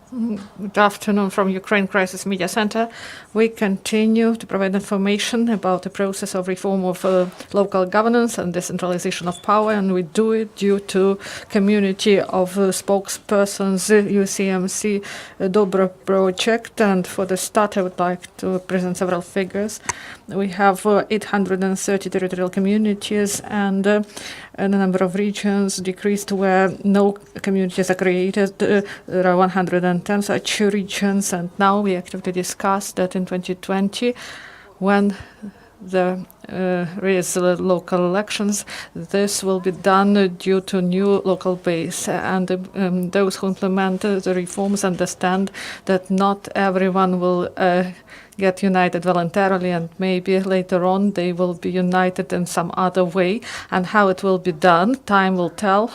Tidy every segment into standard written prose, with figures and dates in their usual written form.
Good afternoon from Ukraine Crisis Media Center. We continue to provide information about the process of reform of local governance and decentralization of power, and we do it due to community of spokespersons, UCMC-DOBRE Project. And for the start, I would like to present several figures. We have 830 territorial communities, and the number of regions decreased where no communities are created. There are 110 such regions, and now we actively discuss that in 2020, when there is local elections, this will be done due to new local base. And those who implement the reforms understand that not everyone will get united voluntarily, and maybe later on they will be united in some other way. And how it will be done, time will tell.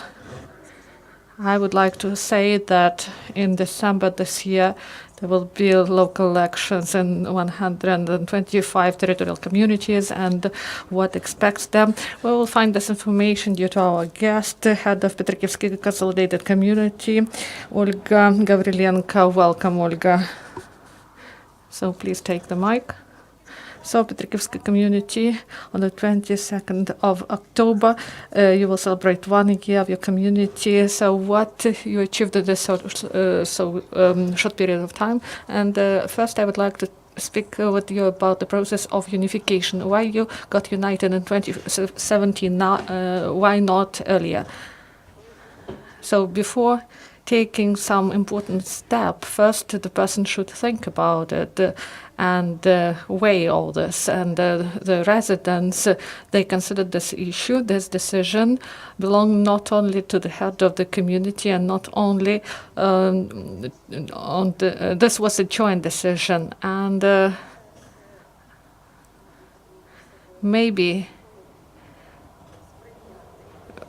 I would like to say that in December this year, there will be local elections in 125 territorial communities, and what expects them. We will find this information due to our guest, head of Petrykivska consolidated community, Olga Havrylenko. Welcome, Olga. So please take the mic. So Petrykivska community, on the 22nd of October, you will celebrate 1 year of your community. So what you achieved in this short period of time? And first I would like to speak with you about the process of unification. Why you got united in 2017, why not earlier? So before taking some important step, first the person should think about it and weigh all this. And the residents, they considered this issue, this decision, belong not only to the head of the community and not only this was a joint decision. And maybe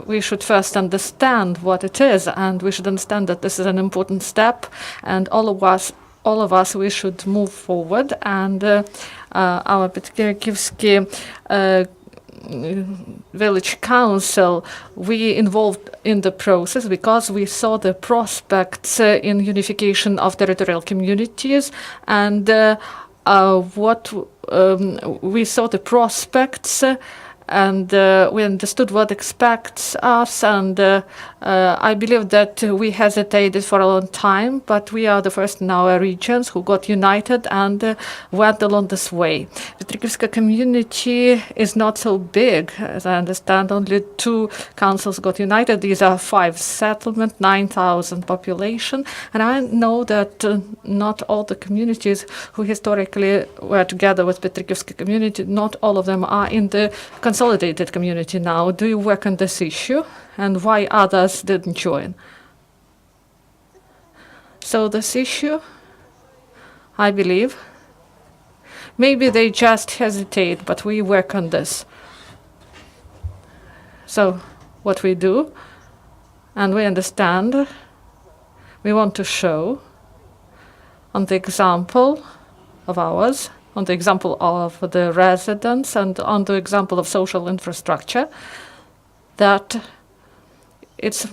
we should first understand what it is, and we should understand that this is an important step, and all of us, we should move forward. And our Petrykivsky village council, we involved in the process because we saw the prospects in unification of territorial communities, and we saw the prospects. And we understood what expects us, and I believe that we hesitated for a long time, but we are the first in our regions who got united and went along this way. The Petrykivska community is not so big, as I understand. Only 2 councils got united. These are 5 settlements, 9,000 population, and I know that not all the communities who historically were together with Petrykivska community, not all of them are in the consolidated community now. Do you work on this issue, and why others didn't join? So this issue, I believe, maybe they just hesitate, but we work on this. So what we do, and we understand, we want to show on the example of ours, on the example of the residents, and on the example of social infrastructure, that it's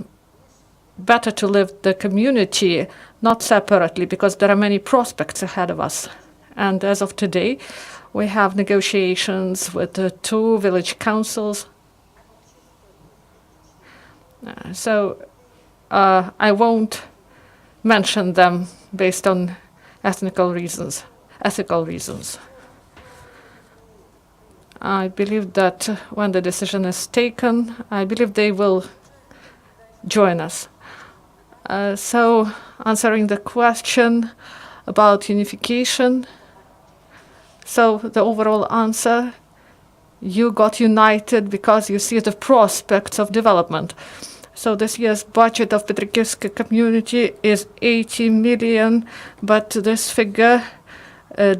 better to live the community not separately, because there are many prospects ahead of us. And as of today, we have negotiations with the 2 village councils. So I won't mention them based on ethical reasons. I believe that when the decision is taken, I believe they will join us. So answering the question about unification, so the overall answer, you got united because you see the prospects of development. So this year's budget of Petrykivska community is 80 million, but this figure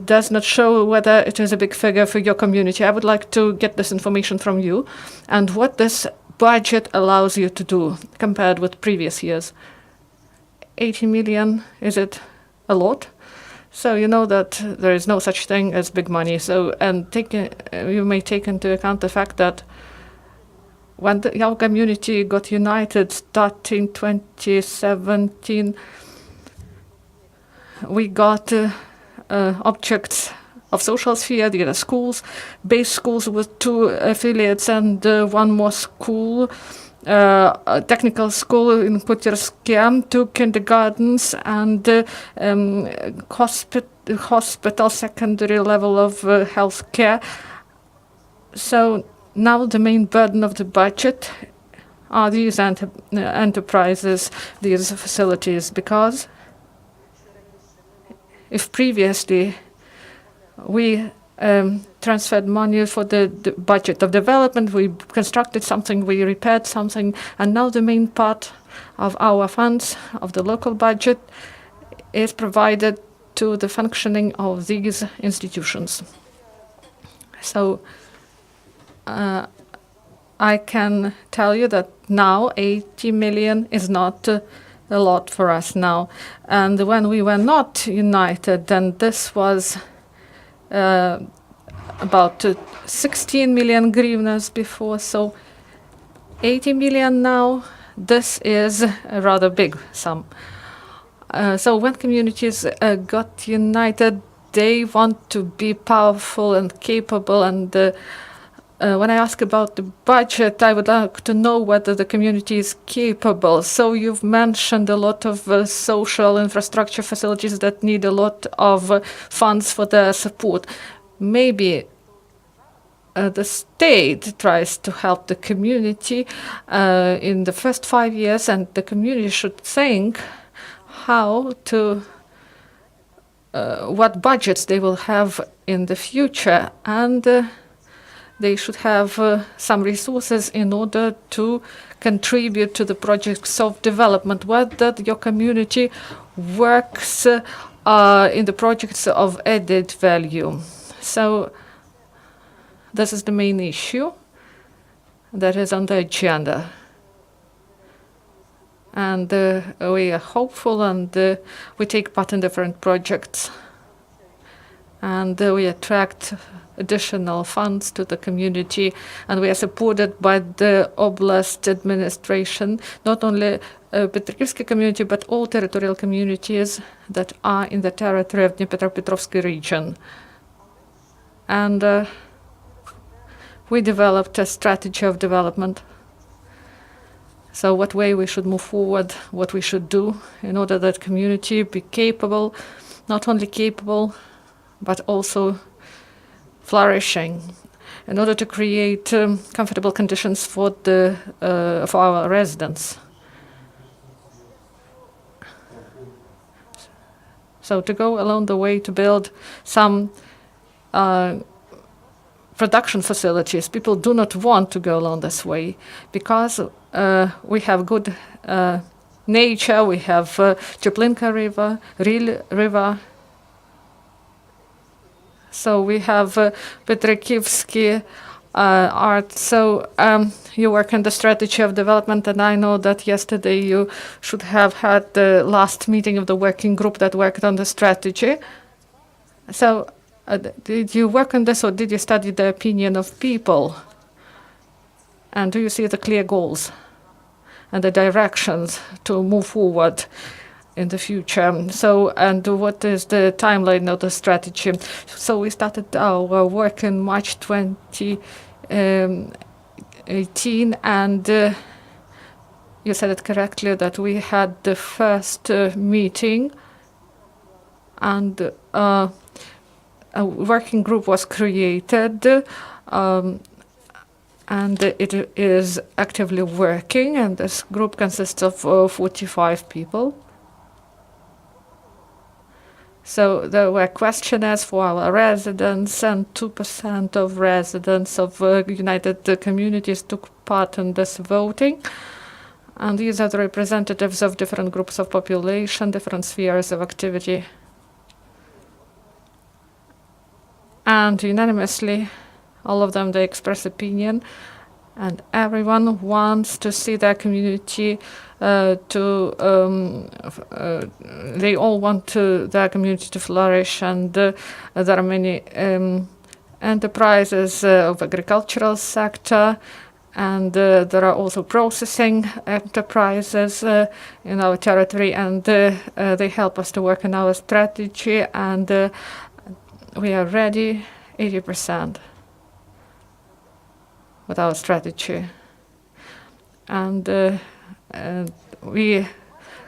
does not show whether it is a big figure for your community. I would like to get this information from you, and what this budget allows you to do compared with previous years. 80 million, is it a lot? So you know that there is no such thing as big money. So, and you may take into account the fact that when the young community got united starting 2017, we got objects of social sphere, the other schools, base schools with 2 affiliates and 1 more school, a technical school in Petrykivska, 2 kindergartens, and hospital, secondary level of health care. So now the main burden of the budget are these enterprises, these facilities, because if previously we transferred money for the budget of development, we constructed something, we repaired something, and now the main part of our funds, of the local budget, is provided to the functioning of these institutions. So I can tell you that now 80 million is not a lot for us now. And when we were not united, then this was about 16 million hryvnias before, so 80 million now, this is a rather big sum. So when communities got united, they want to be powerful and capable, and when I ask about the budget, I would like to know whether the community is capable. So you've mentioned a lot of social infrastructure facilities that need a lot of funds for their support. Maybe the state tries to help the community in the first 5 years, and the community should think how to what budgets they will have in the future, and they should have some resources in order to contribute to the projects of development. Whether your community works in the projects of added value. So this is the main issue that is on the agenda. And we are hopeful, and we take part in different projects. And we attract additional funds to the community, and we are supported by the Oblast administration, not only Petrykivska community, but all territorial communities that are in the territory of Dnipropetrovsk region. And we developed a strategy of development. So what way we should move forward, what we should do in order that community be capable, not only capable, but also flourishing, in order to create comfortable conditions for our residents. So to go along the way to build some production facilities. People do not want to go along this way because we have good nature, we have Chaplinka River, Ril River. So we have Petrykivsky art. So you work in the strategy of development, and I know that yesterday you should have had the last meeting of the working group that worked on the strategy. So did you work on this, or did you study the opinion of people? And do you see the clear goals and the directions to move forward in the future? So, and what is the timeline of the strategy? So we started our work in March 2018, and you said it correctly that we had the first meeting, and a working group was created, and it is actively working, and this group consists of 45 people. So there were questionnaires for our residents, and 2% of residents of United Communities took part in this voting. And these are the representatives of different groups of population, different spheres of activity. And unanimously, all of them, they express opinion, and everyone wants to see their community they all want their community to flourish, and there are many enterprises of agricultural sector, And there are also processing enterprises in our territory, and they help us to work on our strategy, and we are ready 80% with our strategy. And we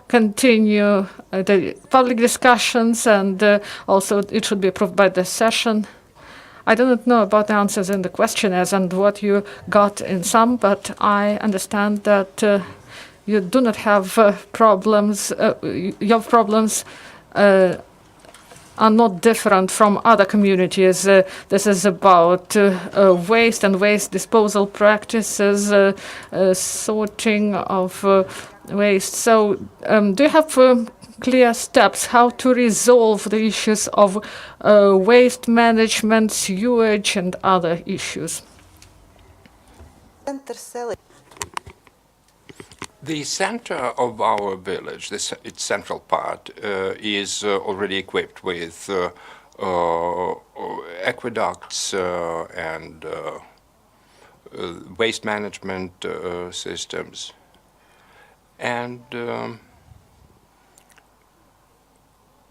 continue the public discussions, and also it should be approved by the session. I don't know about the answers in the questionnaires and what you got in some, but I understand that you do not have problems. Your problems are not different from other communities. This is about waste and waste disposal practices, sorting of waste. So do you have clear steps how to resolve the issues of waste management, sewage, and other issues? The center of our village, its central part, is already equipped with aqueducts and waste management systems. And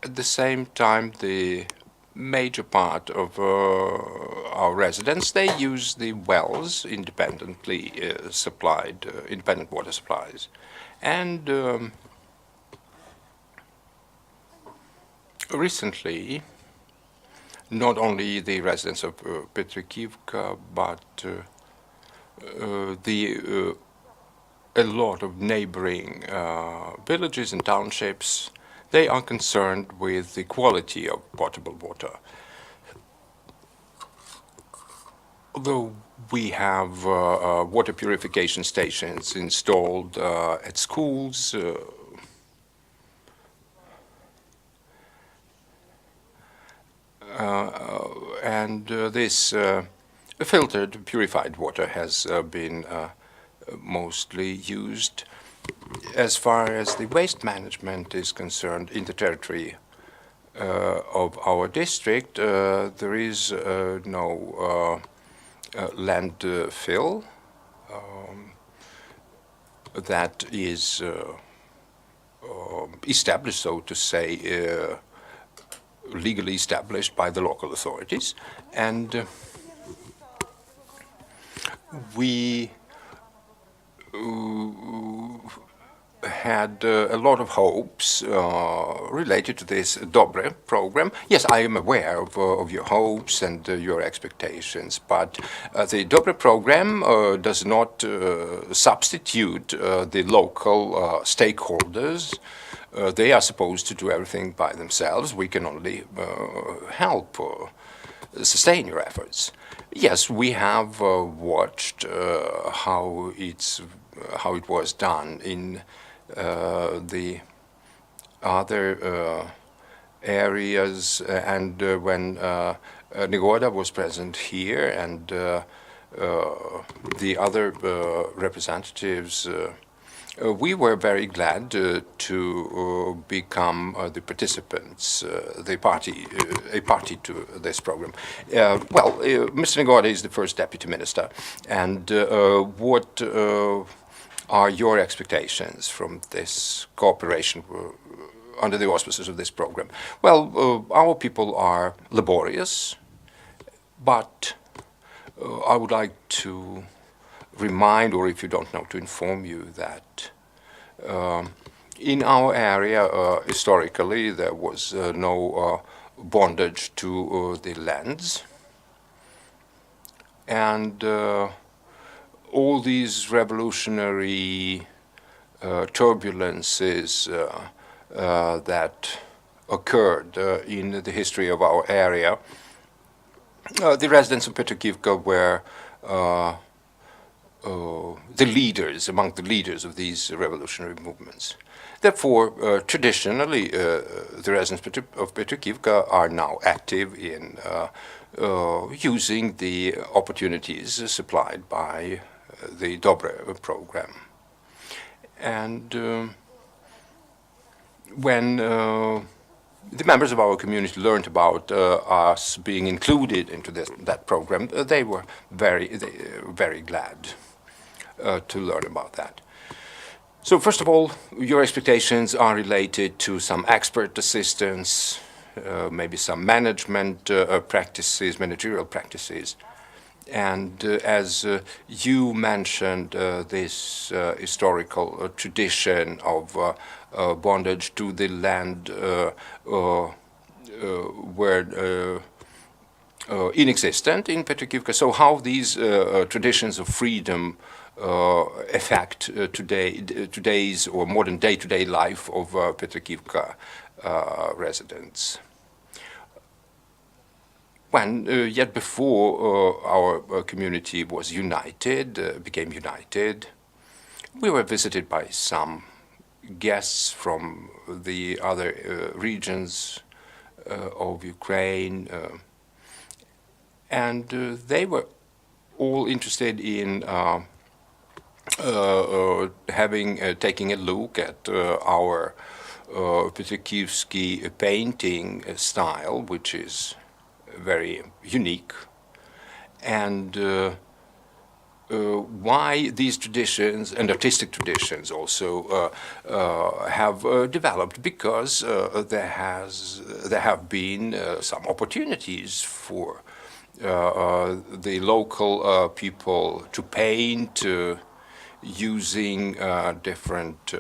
at the same time, the major part of our residents, they use the wells independently supplied, independent water supplies. And recently, not only the residents of Petrykivska, but a lot of neighboring villages and townships, they are concerned with the quality of potable water. Although we have water purification stations installed at schools, and this filtered, purified water has been mostly used. As far as the waste management is concerned in the territory of our district, there is no landfill that is established, so to say, legally established by the local authorities. And we had a lot of hopes related to this DOBRE program. Yes, I am aware of your hopes and your expectations, but the DOBRE program does not substitute the local stakeholders. They are supposed to do everything by themselves. We can only help sustain your efforts. Yes, we have watched how it was done in the other areas, and when Negoda was present here and the other representatives, we were very glad to become the participants, a party to this program. Well, Mr. Negoda is the first deputy minister, and what are your expectations from this cooperation under the auspices of this program? Well, our people are laborious, but I would like to remind, or if you don't know, to inform you that in our area, historically, there was no bondage to the lands. And all these revolutionary turbulences that occurred in the history of our area, the residents of Petrykivka were the leaders, among the leaders of these revolutionary movements. Therefore, traditionally, the residents of Petrykivka are now active in using the opportunities supplied by the DOBRE program. And when the members of our community learned about us being included into that program, they were very glad. to learn about that. So first of all, your expectations are related to some expert assistance, maybe some management practices, managerial practices. And as you mentioned, this historical tradition of bondage to the land were inexistent in Petrykivka. So how these traditions of freedom affect today's or modern day-to-day life of Petrykivka residents. When yet before our community was united, became united, we were visited by some guests from the other regions of Ukraine, and they were all interested in taking a look at our Petrykivsky painting style, which is very unique, and why these traditions and artistic traditions also have developed, because there have been some opportunities for the local people to paint using different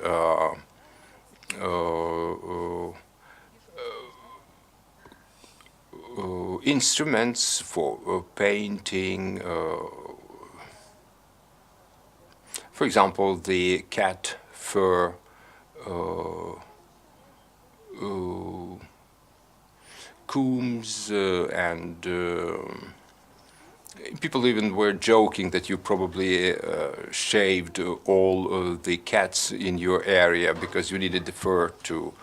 instruments for painting. For example, the cat fur combs, and people even were joking that you probably shaved all the cats in your area because you needed the fur to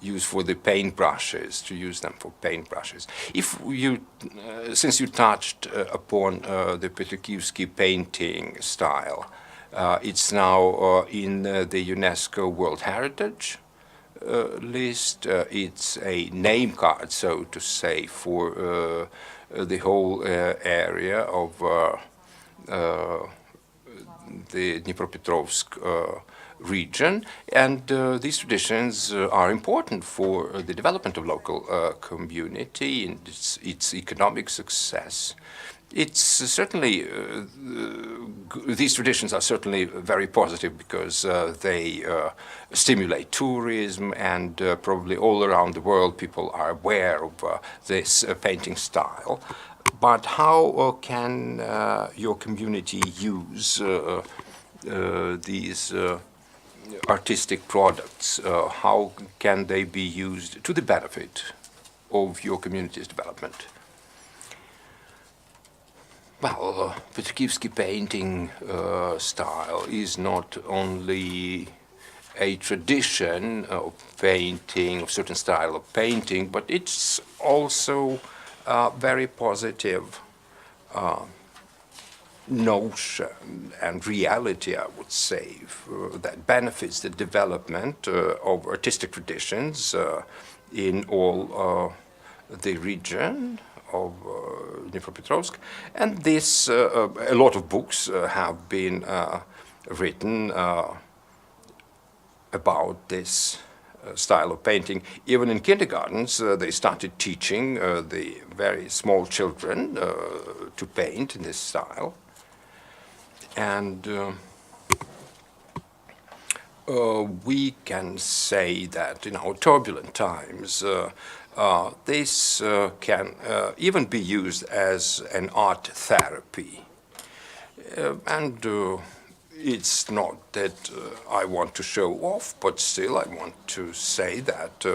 use for the paintbrushes, to use them for paintbrushes. If you, since you touched upon the Petrykivsky painting style, it's now in the UNESCO World Heritage list. It's a name card, so to say, for the whole area of the Dnipropetrovsk region, and these traditions are important for the development of local community and its economic success. It's certainly, these traditions are certainly very positive because they stimulate tourism, and probably all around the world people are aware of this painting style. But how can your community use these artistic products? How can they be used to the benefit of your community's development? Well, Petrykivsky painting style is not only a tradition of painting, of certain style of painting, but it's also a very positive notion and reality, I would say, that benefits the development of artistic traditions in all the region of Dnipropetrovsk. And this, a lot of books have been written about this style of painting. Even in kindergartens, they started teaching the very small children to paint in this style. And we can say that in our turbulent times, this can even be used as an art therapy. And it's not that I want to show off, but still I want to say that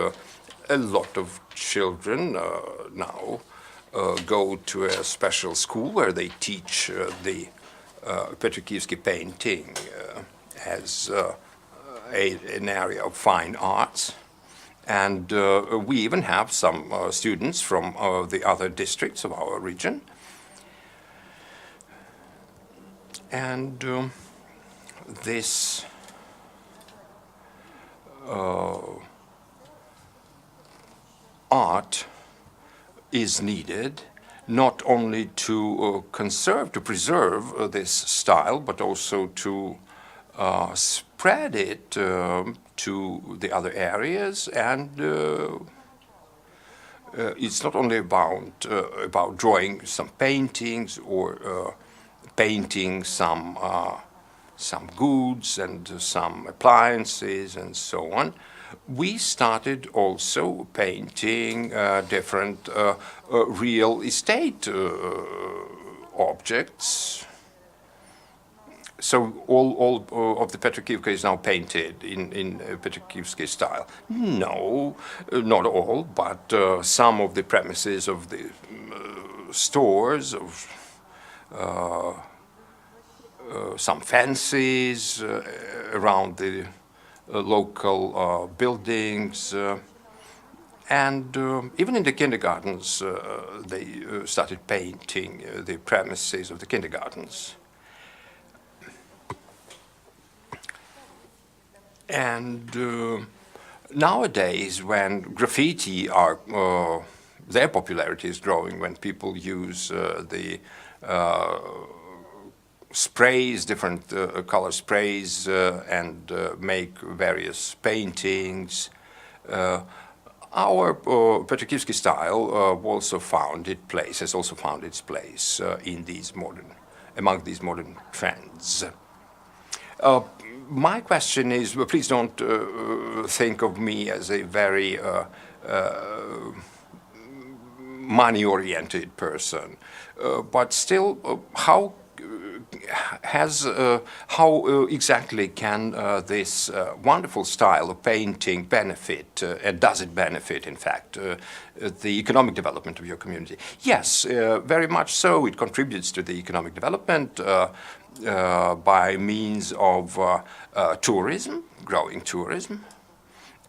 a lot of children now go to a special school where they teach the Petrykivsky painting as an area of fine arts. And we even have some students from the other districts of our region. And this art is needed not only to preserve this style, but also to spread it to the other areas. And it's not only about drawing some paintings or painting some goods and some appliances and so on. We started also painting different real estate objects. So all of the Petrykivka is now painted in Petrykivska style. No, not all, but some of the premises of the stores, of some fences around the local buildings, and even in the kindergartens they started painting the premises of the kindergartens. And nowadays, when graffiti their popularity is growing, when people use the sprays, different color sprays, and make various paintings, our Petrykivsky style has also found its place among these modern trends. My question is, please don't think of me as a very money-oriented person, but still, how exactly can this wonderful style of painting benefit, and does it benefit, in fact, the economic development of your community? Yes, very much so. It contributes to the economic development by means of tourism, growing tourism.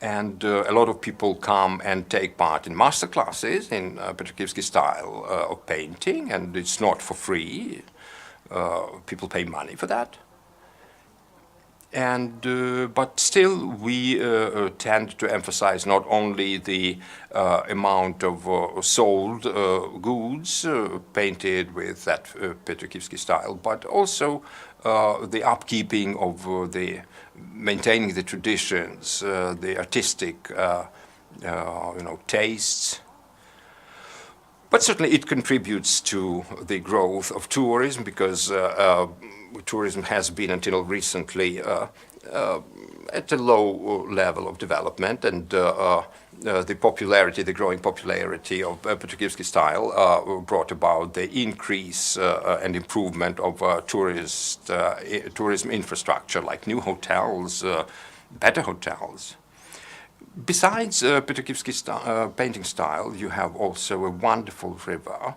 And a lot of people come and take part in master classes in Petrykivsky style of painting, and it's not for free. People pay money for that. And but still, we tend to emphasize not only the amount of sold goods painted with that Petrykivsky style, but also the upkeeping of maintaining the traditions, the artistic, tastes. But certainly it contributes to the growth of tourism, because tourism has been until recently at a low level of development, and the growing popularity of Petrykivsky style brought about the increase and improvement of tourism infrastructure, like new hotels, better hotels. Besides Petrykivsky painting style, you have also a wonderful river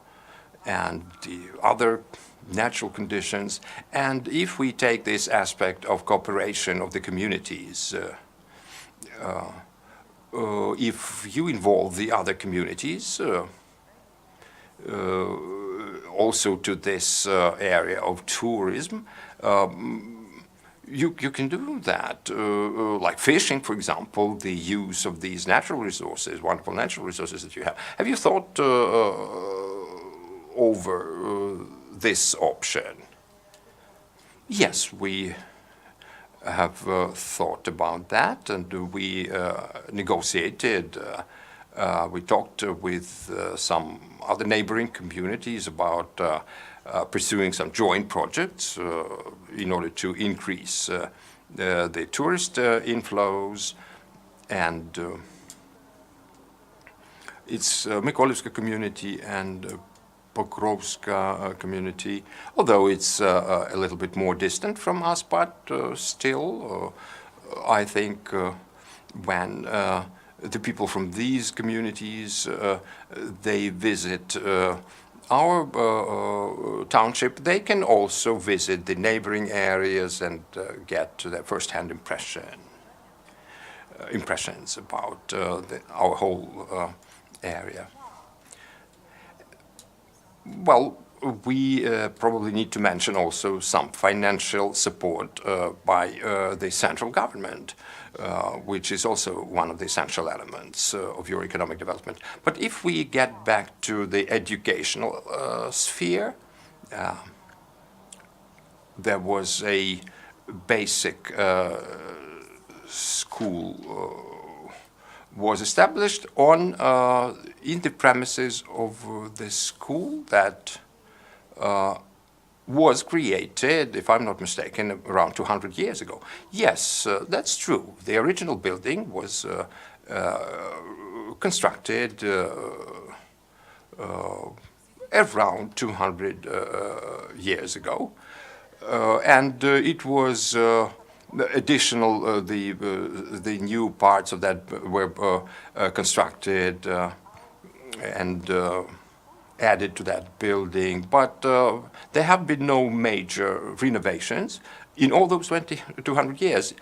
and the other natural conditions. And if we take this aspect of cooperation of the communities, if you involve the other communities also to this area of tourism, you can do that, like fishing, for example, the use of these natural resources, wonderful natural resources that you have. Have you thought over this option? Yes, we have thought about that, and we negotiated. We talked with some other neighboring communities about pursuing some joint projects in order to increase the tourist inflows. And it's Mykolaievska community and Pokrovska community, although it's a little bit more distant from us, but still, I think when the people from these communities they visit our township, they can also visit the neighboring areas and get their first-hand impressions about our whole area. Well, we probably need to mention also some financial support by the central government. which is also one of the essential elements of your economic development. But if we get back to the educational sphere, there was a basic school was established on in the premises of the school that was created, if I'm not mistaken, around 200 years ago. Yes, that's true. The original building was constructed around 200 years ago, and it was additional. The new parts of that were constructed and added to that building, but there have been no major renovations in all those 200 years.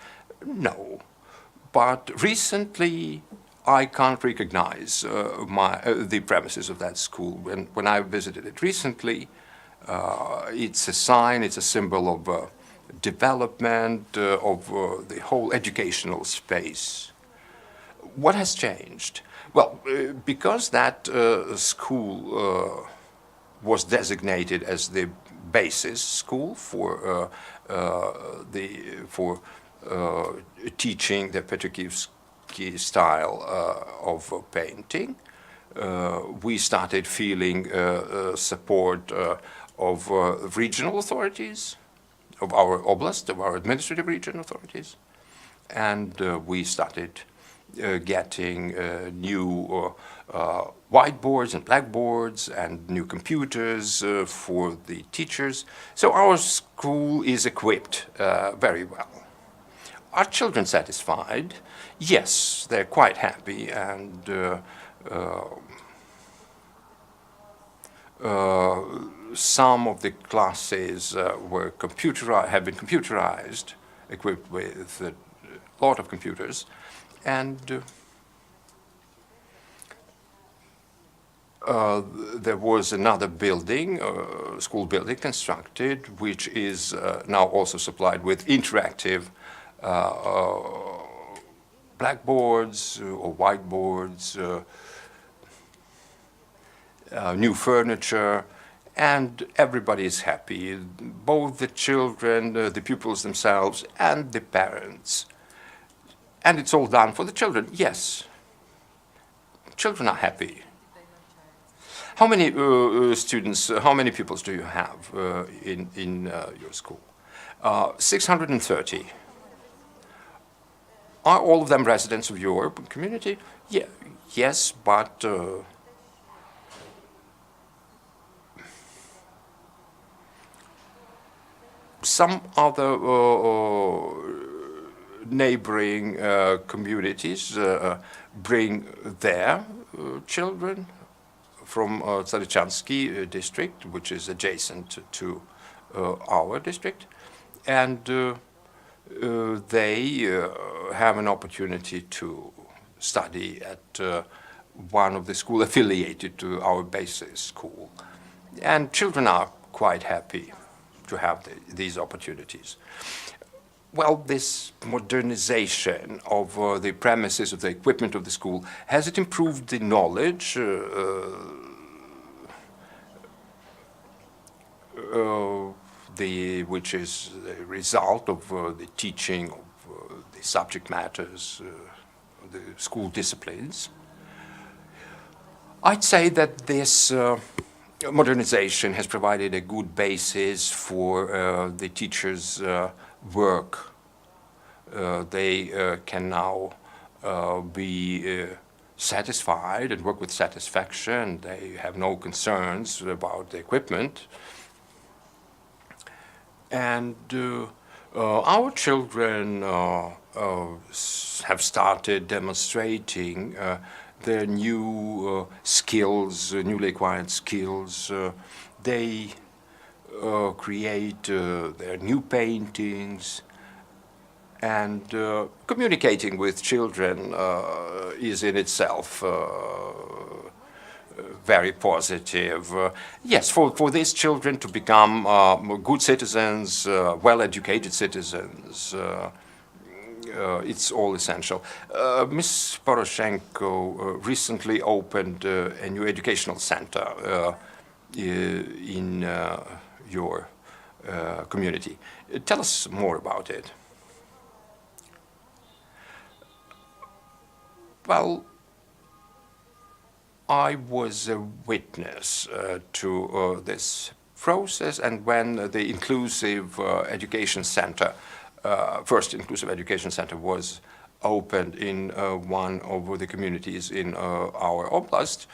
No, but recently I can't recognize the premises of that school. When I visited it recently, it's a sign, it's a symbol of development of the whole educational space. What has changed? Well, because that school was designated as the basis school for teaching the Petrykivsky style of painting, we started feeling support of regional authorities, of our oblast, of our administrative region authorities, and we started getting new whiteboards and blackboards and new computers for the teachers. So our school is equipped very well. Are children satisfied? Yes, they're quite happy, and some of the classes have been computerized, equipped with a lot of computers, and there was another building, school building constructed, which is now also supplied with interactive blackboards or whiteboards, new furniture, and everybody is happy, both the children, the pupils themselves, and the parents. And it's all done for the children. Yes, children are happy. How many students, how many pupils do you have in your school? 630. Are all of them residents of your community? Yeah, yes, but some other neighboring communities bring their children from Tsaritsansky district, which is adjacent to our district, and they have an opportunity to study at one of the schools affiliated to our basis school. And children are quite happy to have these opportunities. Well, this modernization of the premises, of the equipment of the school, has it improved the knowledge which is the result of the teaching of the subject matters, the school disciplines? I'd say that this modernization has provided a good basis for the teachers' work. They can now be satisfied and work with satisfaction. They have no concerns about the equipment. And our children have started demonstrating their new skills, newly acquired skills. They create their new paintings, and communicating with children is in itself very positive. Yes, for these children to become good citizens, well-educated citizens, it's all essential. Ms. Poroshenko recently opened a new educational center in your community. Tell us more about it. Well, I was a witness to this process, and when the inclusive education center, first inclusive education center, was opened in one of the communities in our oblast,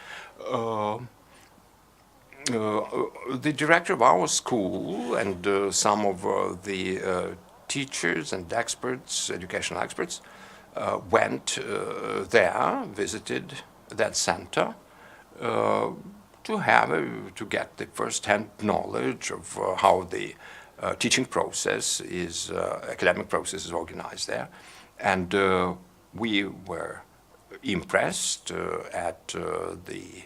the director of our school and some of the teachers and experts, educational experts, went there, visited that center to get the first-hand knowledge of how the teaching process is, academic process is organized there, and we were impressed at the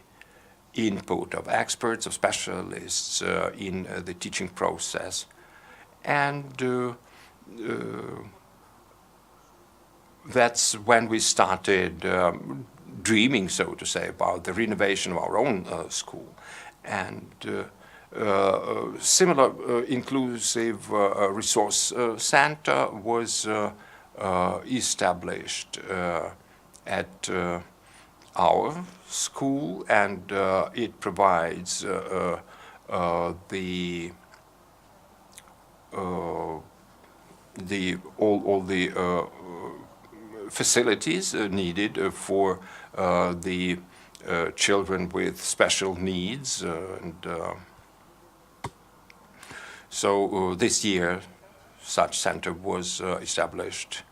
input of experts, of specialists in the teaching process, and that's when we started dreaming, so to say, about the renovation of our own school. And similar inclusive resource center was established at our school, and it provides all the facilities needed for the children with special needs, and so this year such center was established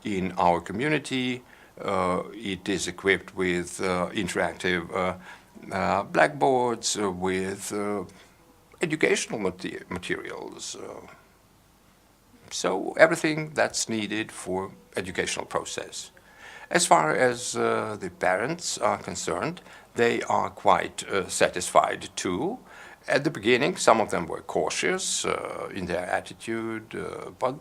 in our community. It is equipped with interactive blackboards, with educational materials, so everything that's needed for educational process. As far as the parents are concerned, they are quite satisfied too. At the beginning, some of them were cautious in their attitude, but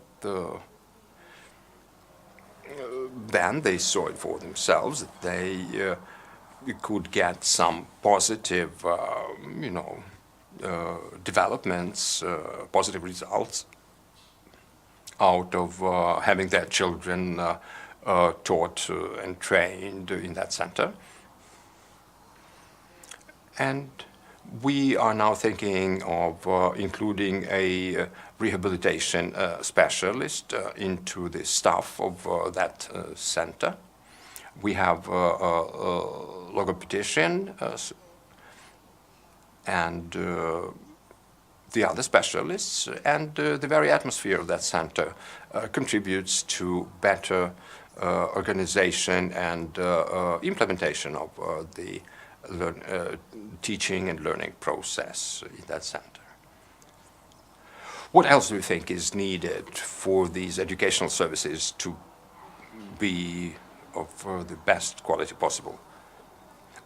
then they saw it for themselves that they could get some positive, developments, positive results out of having their children taught and trained in that center. And we are now thinking of including a rehabilitation specialist into the staff of that center. We have a logopedician and the other specialists, and the very atmosphere of that center contributes to better organization and implementation of the teaching and learning process in that center. What else do you think is needed for these educational services to be of the best quality possible?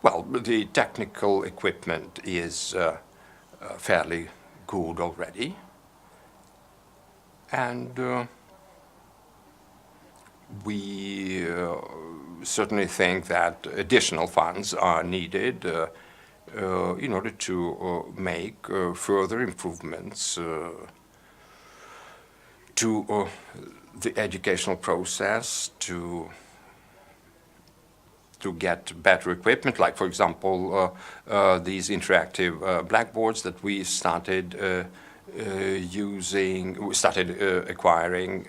Well, the technical equipment is fairly good already, and we certainly think that additional funds are needed in order to make further improvements to the educational process, to get better equipment, like, for example, these interactive blackboards that we started acquiring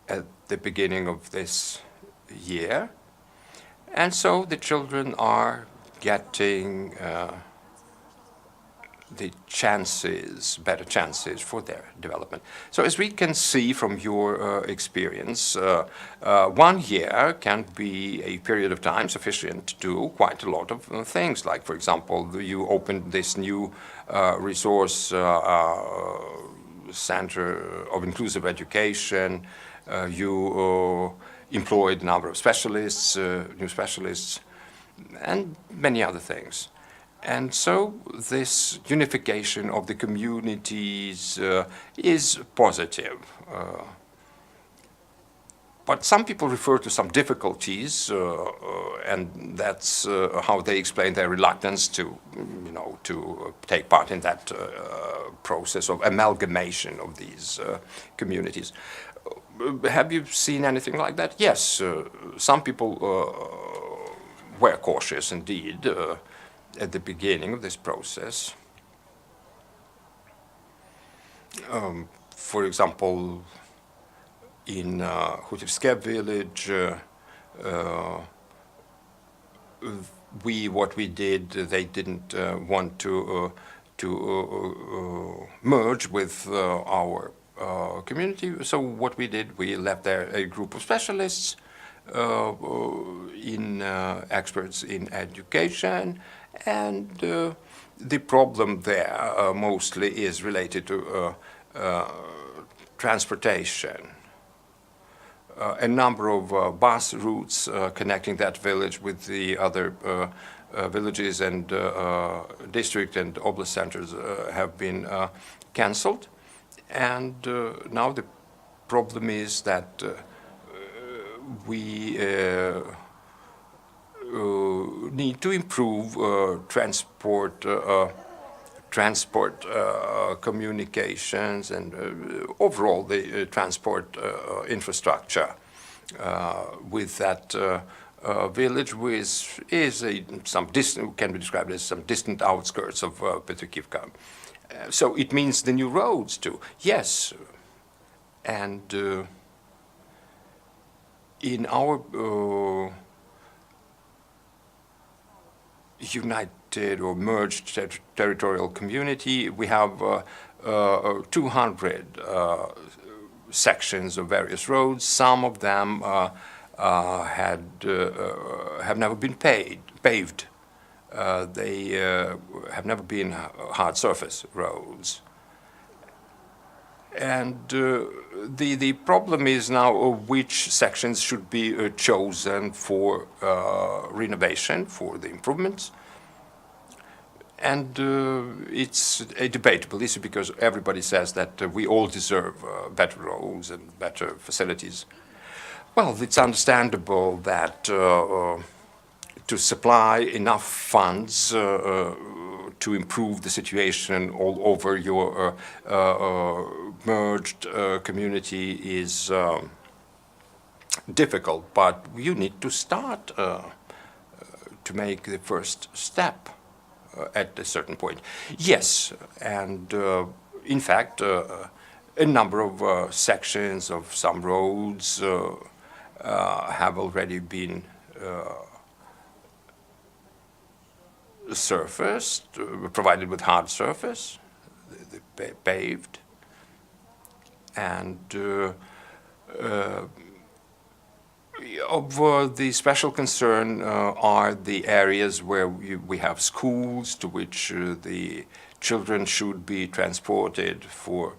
at the beginning of this year. And so the children are getting the better chances for their development. So as we can see from your experience, 1 year can be a period of time sufficient to do quite a lot of things. Like, for example, you opened this new resource center of inclusive education. You employed a number of specialists, new specialists, and many other things. And so this unification of the communities is positive. But some people refer to some difficulties, and that's how they explain their reluctance to, to take part in that process of amalgamation of these communities. Have you seen anything like that? Yes, some people were cautious indeed at the beginning of this process. For example, in Petrykivska village, what we did, they didn't want to merge with our community. So what we did, we left there a group of specialists, experts in education, and the problem there mostly is related to transportation. A number of bus routes connecting that village with the other villages and district and oblast centers have been cancelled. And now the problem is that we need to improve transport communications and overall the transport infrastructure with that village, which is can be described as some distant outskirts of Petrykivka. So it means the new roads too. Yes, and in our united or merged territorial community, we have 200 sections of various roads. Some of them have never been paved. They have never been hard surface roads. And the problem is now which sections should be chosen for renovation, for the improvements. And it's a debatable issue because everybody says that we all deserve better roads and better facilities. Well, it's understandable that to supply enough funds to improve the situation all over your merged community is difficult, but you need to start to make the first step at a certain point. Yes, and in fact, a number of sections of some roads have already been surfaced, provided with hard surface, paved, and of the special concern are the areas where we have schools to which the children should be transported for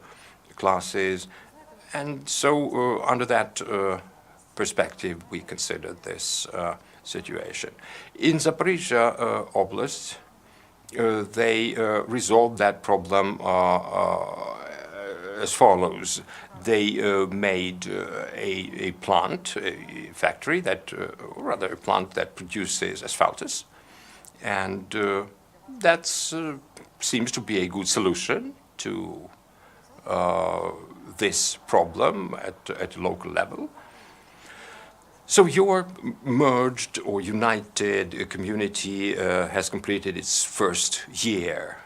classes, and so under that perspective we consider this situation. In Zaporizhzhia Oblast, they resolved that problem as follows. They made a plant, a factory that, or rather a plant that produces asphaltus, and that seems to be a good solution to this problem at a local level. So your merged or united community has completed its first year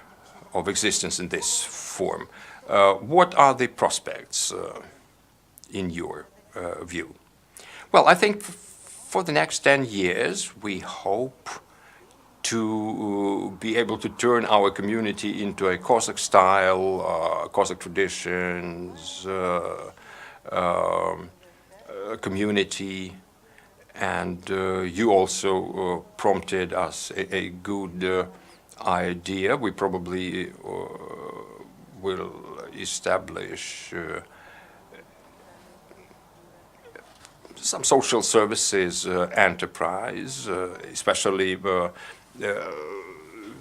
of existence in this form. What are the prospects in your view? Well, I think for the next 10 years we hope to be able to turn our community into a Cossack style, Cossack traditions community. And you also prompted us a good idea. We probably will establish some social services enterprise, especially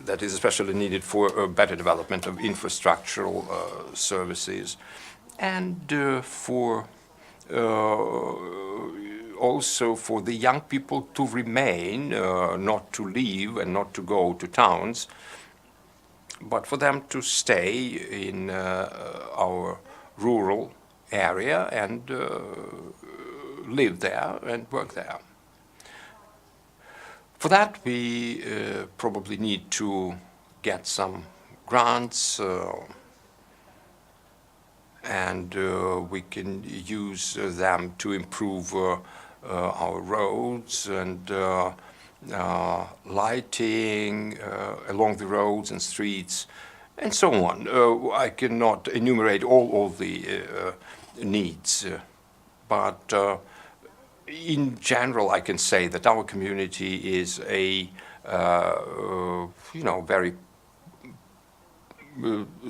that is especially needed for better development of infrastructural services, and for also for the young people to remain, not to leave and not to go to towns, but for them to stay in our rural area and live there and work there. For that, we probably need to get some grants, and we can use them to improve our roads and lighting along the roads and streets, and so on. I cannot enumerate all the needs, but in general, I can say that our community is a very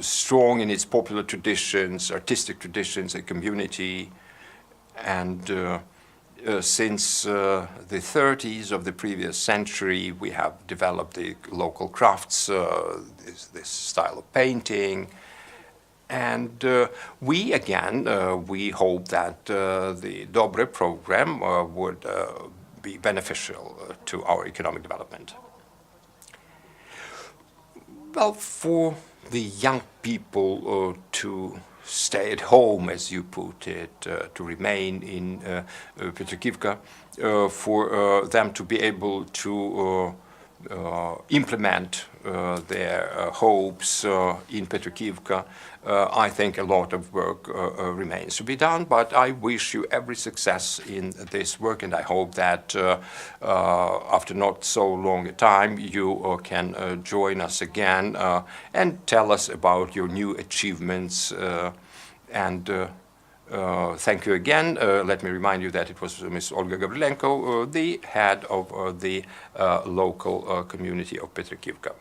strong in its popular traditions, artistic traditions, a community, and since the 30s of the previous century, we have developed the local crafts, this style of painting, and we hope that the DOBRE program would be beneficial to our economic development. Well, for the young people to stay at home, as you put it, to remain in Petrykivka, for them to be able to implement their hopes in Petrykivka, I think a lot of work remains to be done, but I wish you every success in this work, and I hope that after not so long a time you can join us again and tell us about your new achievements, and thank you again. Let me remind you that it was Ms. Olga Havrylenko, the head of the local community of Petrykivka.